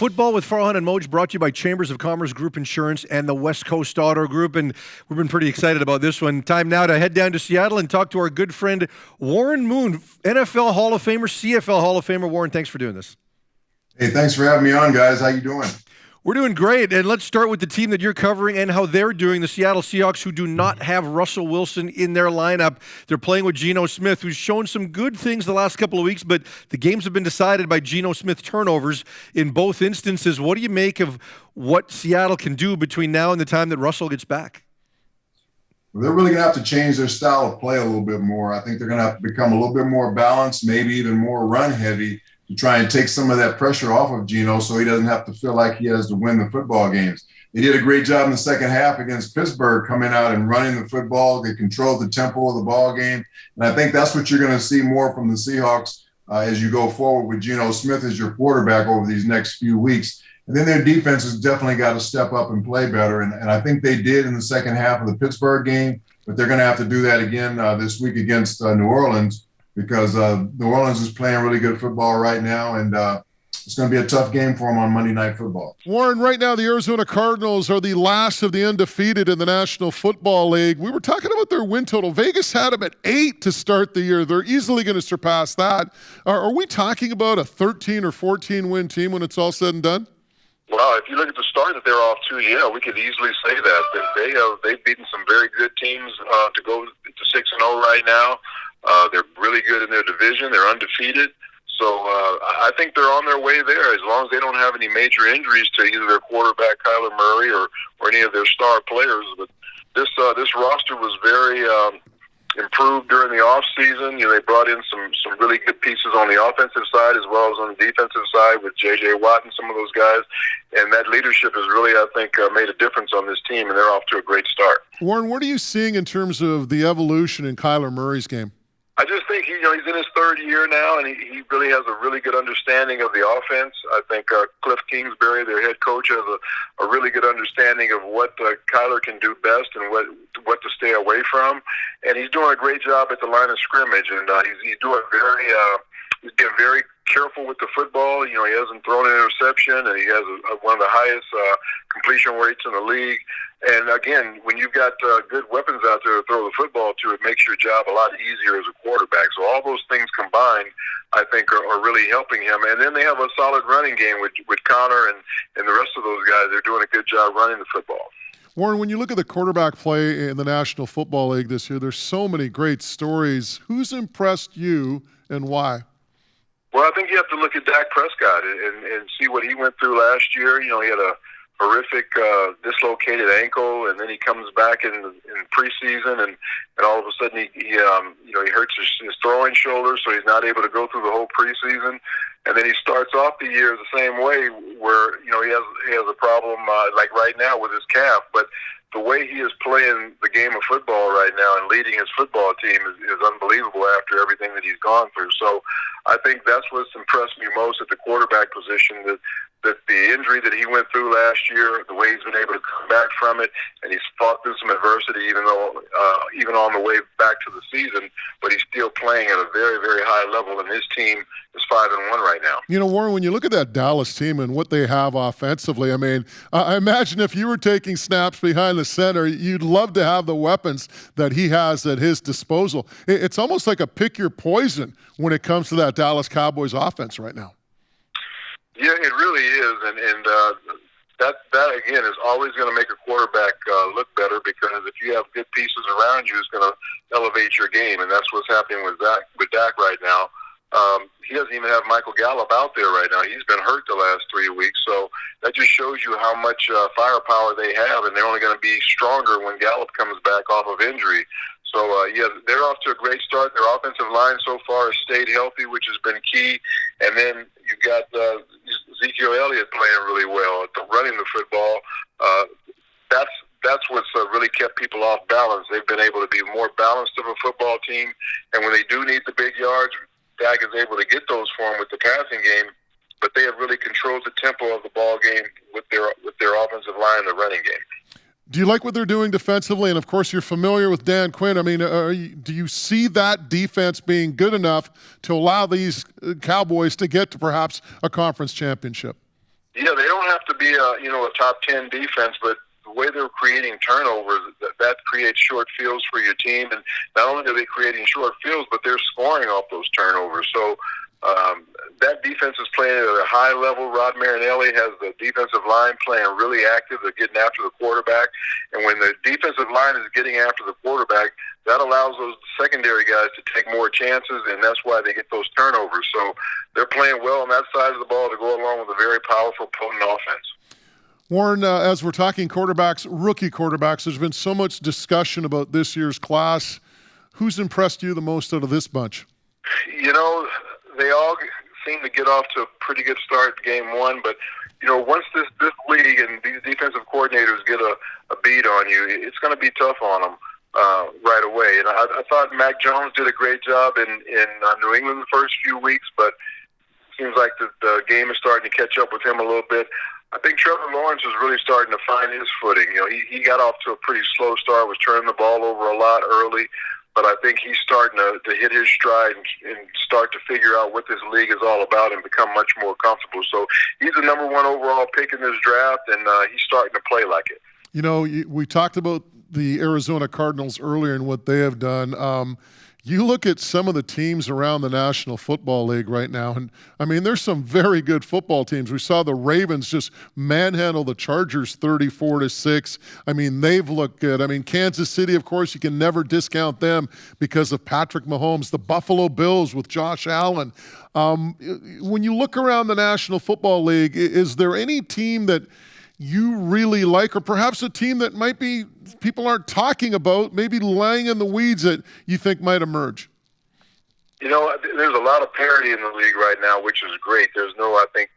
Football with Farhan and Moj brought to you by Chambers of Commerce Group Insurance and the West Coast Auto Group. And we've been pretty excited about this one. Time now to head down to Seattle and talk to our good friend Warren Moon, NFL Hall of Famer, CFL Hall of Famer. Warren, thanks for doing this. Hey, thanks for having me on, guys. How you doing? We're doing great, and let's start with the team that you're covering and how they're doing, the Seattle Seahawks, who do not have Russell Wilson in their lineup. They're playing with Geno Smith, who's shown some good things the last couple of weeks, but the games have been decided by Geno Smith turnovers in both instances. What do you make of what Seattle can do between now and the time that Russell gets back? Well, they're really going to have to change their style of play a little bit more. I think they're going to have to become a little bit more balanced, maybe even more run-heavy, to try and take some of that pressure off of Geno so he doesn't have to feel like he has to win the football games. They did a great job in the second half against Pittsburgh, coming out and running the football. They controlled the tempo of the ball game. And I think that's what you're going to see more from the Seahawks as you go forward with Geno Smith as your quarterback over these next few weeks. And then their defense has definitely got to step up and play better. And I think they did in the second half of the Pittsburgh game, but they're going to have to do that again this week against New Orleans, because New Orleans is playing really good football right now, and it's going to be a tough game for them on Monday Night Football. Warren, right now the Arizona Cardinals are the last of the undefeated in the National Football League. We were talking about their win total. Vegas had them at 8 to start the year. They're easily going to surpass that. Are we talking about a 13 or 14 win team when it's all said and done? Well, if you look at the start that they're off to, yeah, we could easily say that. They've beaten some very good teams to go to 6-0 right now. They're really good in their division. They're undefeated. So I think they're on their way there as long as they don't have any major injuries to either their quarterback, Kyler Murray, or any of their star players. But this roster was very improved during the offseason. You know, they brought in some really good pieces on the offensive side as well as on the defensive side with J.J. Watt and some of those guys. And that leadership has really, I think, made a difference on this team, and they're off to a great start. Warren, what are you seeing in terms of the evolution in Kyler Murray's game? I just think he's in his third year now, and he really has a really good understanding of the offense. I think Cliff Kingsbury, their head coach, has a really good understanding of what Kyler can do best and what to stay away from. And he's doing a great job at the line of scrimmage, and he's doing he's being very careful with the football. You know, he hasn't thrown an interception, and he has one of the highest completion rates in the league. And again, when you've got good weapons out there to throw the football to, it makes your job a lot easier as a quarterback. So all those things combined, I think, are really helping him. And then they have a solid running game with Connor and the rest of those guys. They're doing a good job running the football. Warren, when you look at the quarterback play in the National Football League this year, there's so many great stories. Who's impressed you and why? Well, I think you have to look at Dak Prescott and see what he went through last year. You know, he had a horrific dislocated ankle, and then he comes back in preseason, and all of a sudden he hurts his throwing shoulder, so he's not able to go through the whole preseason. And then he starts off the year the same way, where he has a problem like right now with his calf, but the way he is playing the game of football right now and leading his football team is unbelievable after everything that he's gone through. So I think that's what's impressed me most at the quarterback position, that the injury that he went through last year, the way he's been able to come back from it, and he's fought through some adversity even on the way back to the season, but he's still playing at a very, very high level, and his team is 5-1 right now. You know, Warren, when you look at that Dallas team and what they have offensively, I mean, I imagine if you were taking snaps behind the center, you'd love to have the weapons that he has at his disposal. It's almost like a pick your poison when it comes to that Dallas Cowboys offense right now. Yeah, it really is, and that again is always going to make a quarterback look better, because if you have good pieces around you, it's going to elevate your game, and that's what's happening with Dak right now. He doesn't even have Michael Gallup out there right now. He's been hurt the last 3 weeks, so that just shows you how much firepower they have, and they're only going to be stronger when Gallup comes back off of injury. So, they're off to a great start. Their offensive line so far has stayed healthy, which has been key. And then you've got Ezekiel Elliott playing really well at running the football. That's what's really kept people off balance. They've been able to be more balanced of a football team. And when they do need the big yards, Dak is able to get those for them with the passing game. But they have really controlled the tempo of the ball game with their offensive line and the running game. Do you like what they're doing defensively? And, of course, you're familiar with Dan Quinn. I mean, do you see that defense being good enough to allow these Cowboys to get to perhaps a conference championship? Yeah, they don't have to be a top 10 defense, but the way they're creating turnovers, that creates short fields for your team. And not only are they creating short fields, but they're scoring off those turnovers. So that defense is playing at a high level. Rod Marinelli has the defensive line playing really active. They're getting after the quarterback. And when the defensive line is getting after the quarterback, that allows those secondary guys to take more chances, and that's why they get those turnovers. So they're playing well on that side of the ball to go along with a very powerful, potent offense. Warren, as we're talking quarterbacks, rookie quarterbacks, there's been so much discussion about this year's class. Who's impressed you the most out of this bunch? They all seem to get off to a pretty good start game one, but once this league and these defensive coordinators get a beat on you, it's going to be tough on them right away. And I thought Mac Jones did a great job in New England the first few weeks, but it seems like the game is starting to catch up with him a little bit. I think Trevor Lawrence is really starting to find his footing. He got off to a pretty slow start, was turning the ball over a lot early, but I think he's starting to hit his stride and start to figure out what this league is all about and become much more comfortable. So he's the number one overall pick in this draft, and he's starting to play like it. We talked about the Arizona Cardinals earlier and what they have done. You look at some of the teams around the National Football League right now, and I mean, there's some very good football teams. We saw the Ravens just manhandle the Chargers 34-6. I mean, they've looked good. I mean, Kansas City, of course, you can never discount them because of Patrick Mahomes. The Buffalo Bills with Josh Allen. When you look around the National Football League, is there any team that you really like, or perhaps a team that might be people aren't talking about, maybe lying in the weeds that you think might emerge? There's a lot of parity in the league right now, which is great. There's no, I think,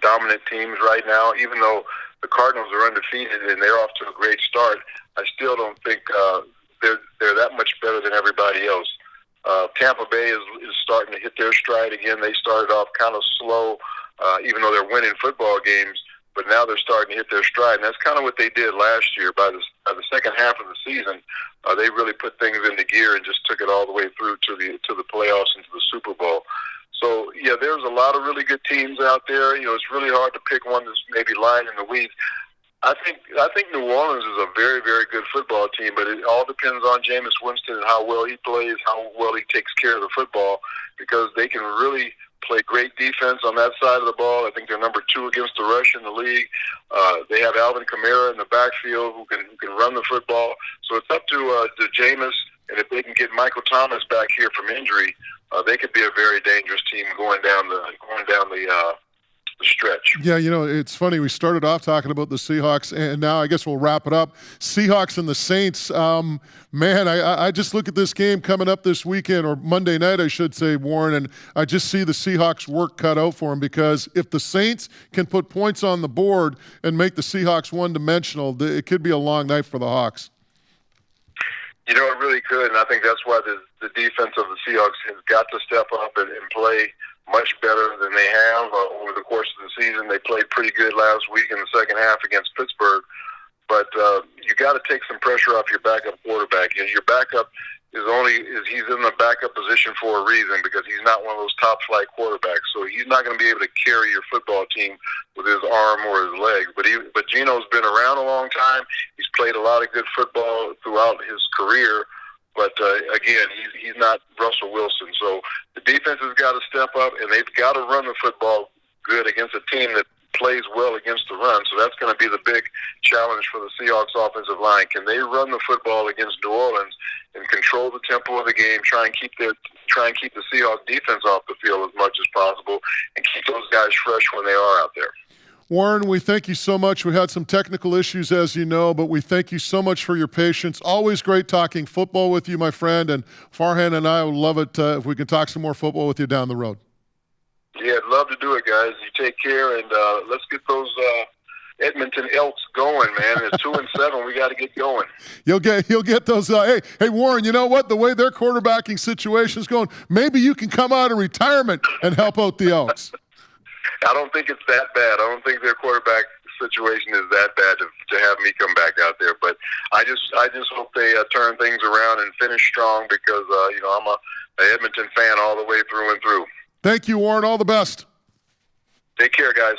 dominant teams right now. Even though the Cardinals are undefeated and they're off to a great start, I still don't think they're that much better than everybody else. Tampa Bay is starting to hit their stride again. They started off kind of slow, even though they're winning football games. But now they're starting to hit their stride, and that's kind of what they did last year. By the second half of the season, they really put things into gear and just took it all the way through to the playoffs and to the Super Bowl. So yeah, there's a lot of really good teams out there. It's really hard to pick one that's maybe lying in the weeds. I think New Orleans is a very, very good football team, but it all depends on Jameis Winston and how well he plays, how well he takes care of the football, because they can really play great defense on that side of the ball. I think they're number 2 against the rush in the league. They have Alvin Kamara in the backfield who can run the football. So it's up to Jameis, and if they can get Michael Thomas back here from injury, they could be a very dangerous team going down the stretch. Yeah, it's funny. We started off talking about the Seahawks, and now I guess we'll wrap it up. Seahawks and the Saints. Man, I just look at this game coming up this weekend, or Monday night, I should say, Warren, and I just see the Seahawks work cut out for them, because if the Saints can put points on the board and make the Seahawks one-dimensional, it could be a long night for the Hawks. It really could, and I think that's why the defense of the Seahawks has got to step up and play much better than they have over the course of the season. They played pretty good last week in the second half against Pittsburgh, but you got to take some pressure off your backup quarterback. Your backup he's in the backup position for a reason, because he's not one of those top flight quarterbacks. So he's not going to be able to carry your football team with his arm or his legs. But Gino's been around a long time. He's played a lot of good football throughout his career. But again, he's not Russell Wilson. So the defense has got to step up, and they've got to run the football good against a team that plays well against the run. So that's going to be the big challenge for the Seahawks offensive line. Can they run the football against New Orleans and control the tempo of the game, try and keep the Seahawks defense off the field as much as possible, and keep those guys fresh when they are out there? Warren, we thank you so much. We had some technical issues, as you know, but we thank you so much for your patience. Always great talking football with you, my friend, and Farhan and I would love it if we can talk some more football with you down the road. Yeah, I'd love to do it, guys. You take care, and let's get those Edmonton Elks going, man. It's 2-7. We got to get going. You'll get those. Hey, Warren. You know what? The way their quarterbacking situation is going, maybe you can come out of retirement and help out the Elks. I don't think it's that bad. I don't think their quarterback situation is that bad to have me come back out there. But I just hope they turn things around and finish strong, because I'm a Edmonton fan all the way through and through. Thank you, Warren. All the best. Take care, guys.